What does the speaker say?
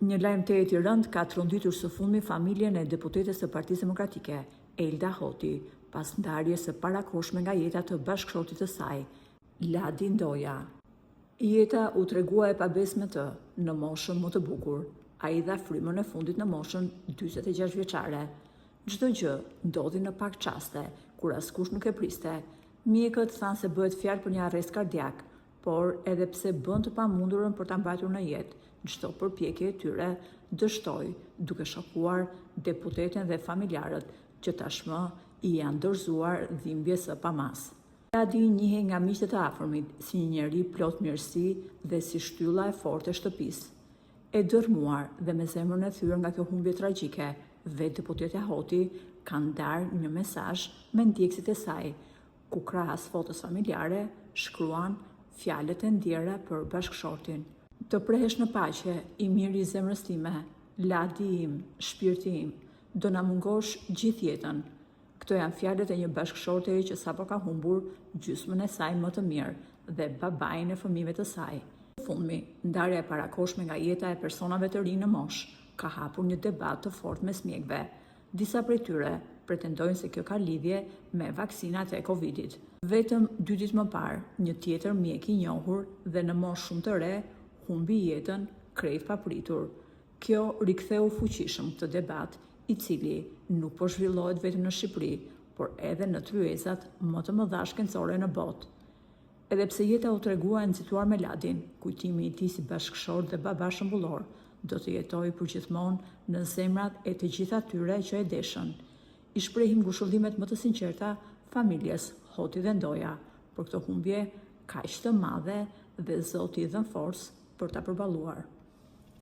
Një lajm të rënd ka tronditur së fundmi familjen e deputetes së Partisë Demokratike, Elda Hoti, pas ndarjes së parakohshme nga jeta të bashkëshortit të saj, Ladi Ndoja. Jeta u tregua e pabesme të në moshën më të bukur, ai dha frymën e fundit në moshën 46 vjeçare. Çdo gjë ndodhi në pak çaste, kur askush nuk e priste. Mjekët thanë se bëhet fjalë për një arrest kardiak, por edhe pse bën të pamundurën për ta mbajtur në jetë, çdo përpjekje e tyre dështoi, duke shokuar deputeten dhe familjarët që tashmë i janë dorëzuar dhimbjes së pamas. Ladi njihet nga miqtë të afërmit si një njeri plot mirësi dhe si shtylla e fortë e shtëpisë. E dërmuar dhe me zemrën e thyer nga kjo humbje tragjike, vetë deputetja Hoti ka ndarë një mesazh me ndjekësit e saj, ku krahas fotos familjare shkruan fjalët e ndjera për bashkëshortin. Të prehesh në paqe, i miri i zemrës time, Ladi im, shpirti im, do na mungosh gjithë jetën. Këto janë fjalët e një bashkëshorteje që sapo ka humbur gjysmën e saj më të mirë dhe babain e fëmijëve të saj. Në fundmi, ndarja e parakohshme nga jeta e personave të rinj në moshë ka hapur një debat të fortë mes mjekëve. Disa prej tyre pretendojnë se kjo ka lidhje me vaksinat e Covidit. Vetëm 2 ditë më parë, një tjetër mjek i njohur dhe në moshë shumë të re humbi jetën krejt papritur. Kjo riktheu fuqishëm këtë debat, i cili nuk po zhvillohet vetëm në Shqipëri, por edhe në tryezat më të mëdha shkencore në botë. Edhe pse jeta u tregua e nxituar me Ladin, kujtimi i tij si bashkëshort dhe baba shëmbullor do të jetojë përgjithmonë në zemrat e të gjithë atyre që e deshën. I shprehim ngushëllimet më të sinqerta familjes Hoti dhe Ndoja për këtë humbje kaq të madhe dhe Zoti i dhënë forcë për ta përballuar.